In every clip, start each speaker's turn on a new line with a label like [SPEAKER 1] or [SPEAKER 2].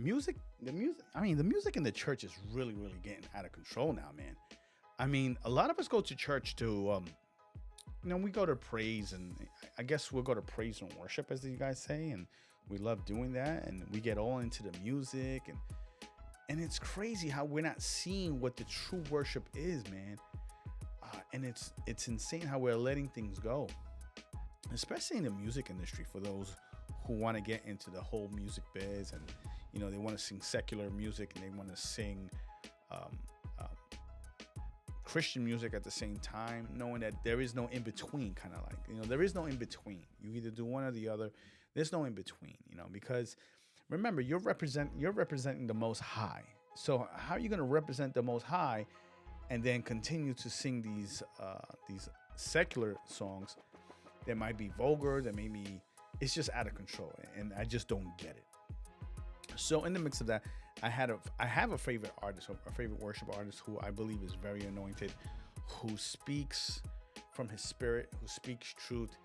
[SPEAKER 1] the music in the church is really, really getting out of control now, man. I mean, a lot of us go to church to, we go to praise, and I guess we'll go to praise and worship, as you guys say, and we love doing that, and we get all into the music, and it's crazy how we're not seeing what the true worship is, man. And it's insane how we're letting things go, especially in the music industry. For those who want to get into the whole music biz, and they want to sing secular music, and they want to sing um, um, Christian music at the same time, knowing that there is no in between. Kind of like, there is no in between. You either do one or the other. There's no in between, because remember, you're representing the Most High. So how are you going to represent the Most High and then continue to sing these secular songs that might be vulgar, that maybe it's just out of control, and I just don't get it. So in the mix of that, I have a favorite artist, a favorite worship artist who I believe is very anointed, who speaks from his spirit, who speaks truth.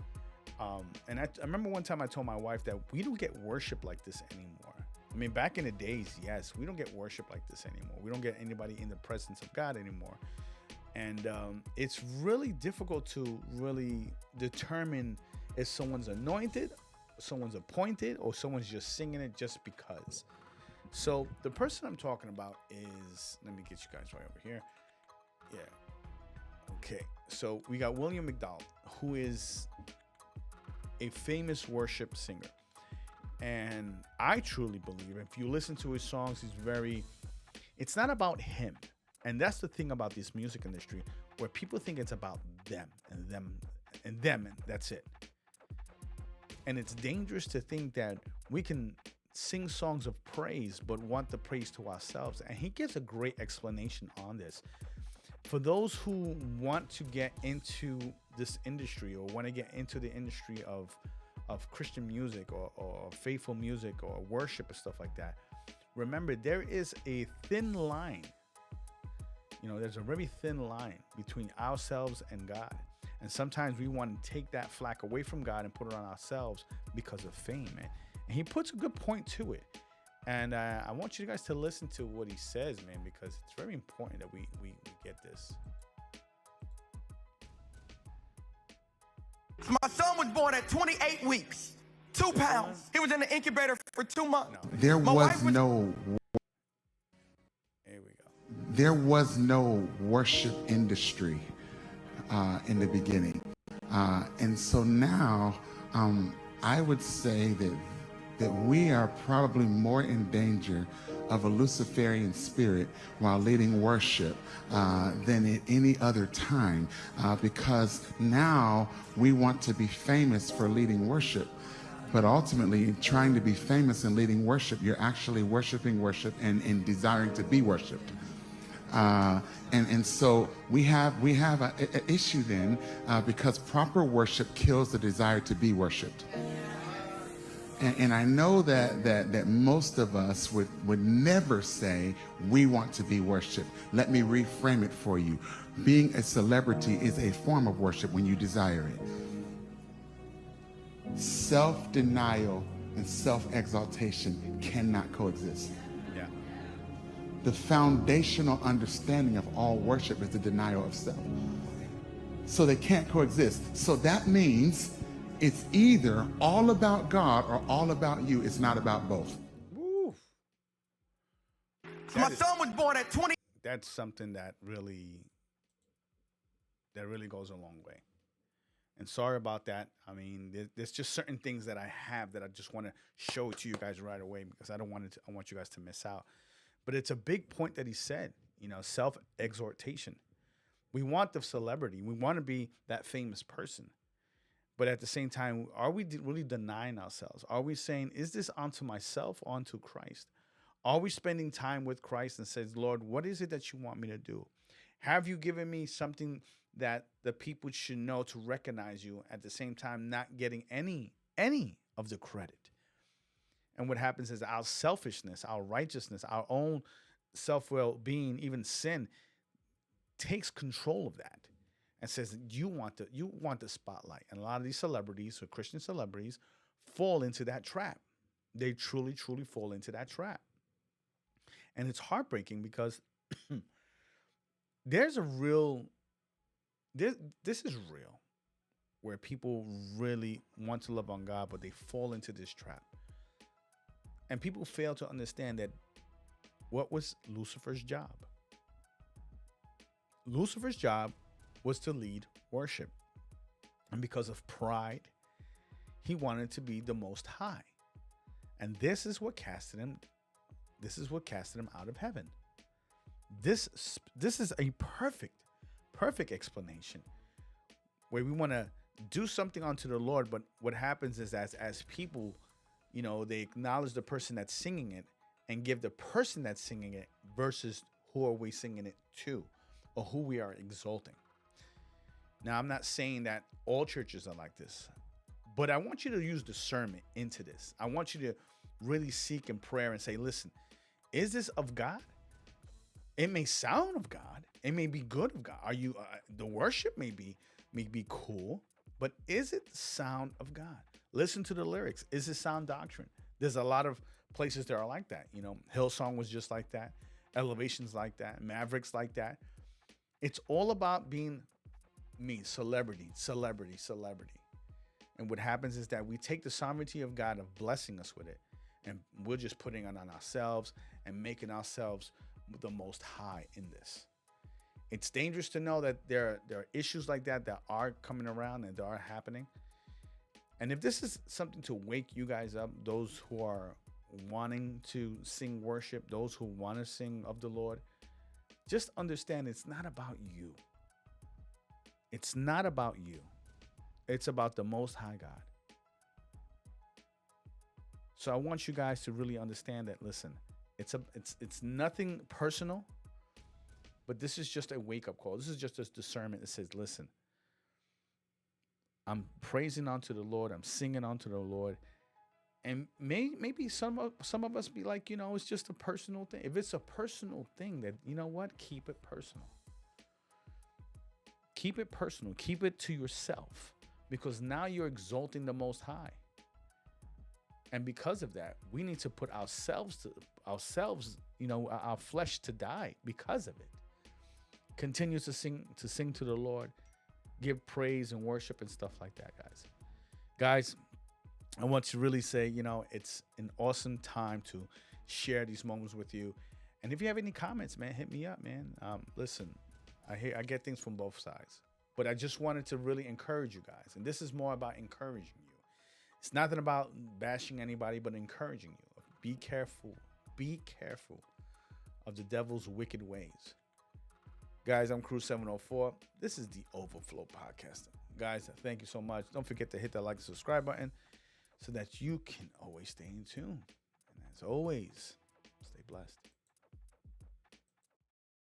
[SPEAKER 1] And I remember one time I told my wife that we don't get worship like this anymore. I mean, back in the days, yes, we don't get worship like this anymore. We don't get anybody in the presence of God anymore. And it's really difficult to really determine if someone's anointed, someone's appointed, or someone's just singing it just because. So the person I'm talking about is, let me get you guys right over here. Yeah. Okay. So we got William McDowell, who is a famous worship singer. And I truly believe, if you listen to his songs, it's not about him. And that's the thing about this music industry, where people think it's about them, and that's it. And it's dangerous to think that we can sing songs of praise, but want the praise to ourselves. And he gives a great explanation on this. For those who want to get into this industry, or want to get into the industry of Christian music, or faithful music, or worship, and stuff like that, remember, there is a thin line. There's a very thin line between ourselves and God. And sometimes we want to take that flack away from God and put it on ourselves because of fame, man. And he puts a good point to it. And I want you guys to listen to what he says, man, because it's very important that we get this.
[SPEAKER 2] My son was born at 28 weeks, 2 pounds. He was in the incubator for 2 months.
[SPEAKER 1] No.
[SPEAKER 3] There was no
[SPEAKER 1] Here we go.
[SPEAKER 3] there was no worship industry in the beginning. And so now I would say that we are probably more in danger of a Luciferian spirit while leading worship than at any other time, because now we want to be famous for leading worship. But ultimately, trying to be famous and leading worship, you're actually worshiping worship and desiring to be worshiped. And so we have an issue then, because proper worship kills the desire to be worshiped. And I know that most of us would never say we want to be worshiped. Let me reframe it for you. Being a celebrity is a form of worship when you desire it. Self-denial and self-exaltation cannot coexist.
[SPEAKER 1] Yeah.
[SPEAKER 3] The foundational understanding of all worship is the denial of self. So they can't coexist. So that means it's either all about God or all about you. It's not about both.
[SPEAKER 1] Woo.
[SPEAKER 2] My son was born at 20.
[SPEAKER 1] That's something that really goes a long way. And sorry about that. I mean, there's just certain things that I have that I just want to show to you guys right away, because I want you guys to miss out. But it's a big point that he said, self-exhortation. We want the celebrity. We want to be that famous person. But at the same time, are we really denying ourselves? Are we saying, is this unto myself or unto Christ? Are we spending time with Christ and says, Lord, what is it that you want me to do? Have you given me something that the people should know to recognize you, at the same time not getting any of the credit? And what happens is our selfishness, our righteousness, our own self-well-being, even sin, takes control of that and says you want the spotlight. And a lot of these celebrities, or Christian celebrities, fall into that trap. They truly fall into that trap. And it's heartbreaking because there's a real, this is real, where people really want to love on God, but they fall into this trap. And people fail to understand that what was Lucifer's job? Lucifer's job was to lead worship. And because of pride, he wanted to be the most high. And this is what casted him. This is what casted him out of heaven. This is a perfect explanation where we want to do something unto the Lord, but what happens is as people, they acknowledge the person that's singing it and give the person that's singing it versus who are we singing it to or who we are exalting. Now, I'm not saying that all churches are like this, but I want you to use discernment into this. I want you to really seek in prayer and say, listen, is this of God? It may sound of God. It may be good of God. Are you? The worship may be cool, but is it the sound of God? Listen to the lyrics. Is it sound doctrine? There's a lot of places that are like that. Hillsong was just like that. Elevation's like that. Mavericks like that. It's all about being me, celebrity. And what happens is that we take the sovereignty of God of blessing us with it, and we're just putting it on ourselves and making ourselves the most high in this. It's dangerous to know that there are issues like that are coming around and that are happening. And if this is something to wake you guys up, those who are wanting to sing worship, those who want to sing of the Lord, just understand it's not about you. It's not about you. It's about the Most High God. So I want you guys to really understand that, listen, it's nothing personal, but this is just a wake-up call. This is just a discernment that says, listen, I'm praising unto the Lord. I'm singing unto the Lord. And maybe some of us be like, it's just a personal thing. If it's a personal thing, that, keep it personal. Keep it personal. Keep it to yourself, because now you're exalting the Most High. And because of that, we need to put ourselves, our flesh to die because of it. Continue to sing to the Lord, give praise and worship and stuff like that, guys. Guys, I want to really say, it's an awesome time to share these moments with you. And if you have any comments, man, hit me up, man. Listen, I get things from both sides, but I just wanted to really encourage you guys. And this is more about encouraging you. It's nothing about bashing anybody, but encouraging you. Be careful of the devil's wicked ways. Guys, I'm Crew 704. This is the Overflow Podcast. Guys, thank you so much. Don't forget to hit that like and subscribe button so that you can always stay in tune. And as always, stay blessed.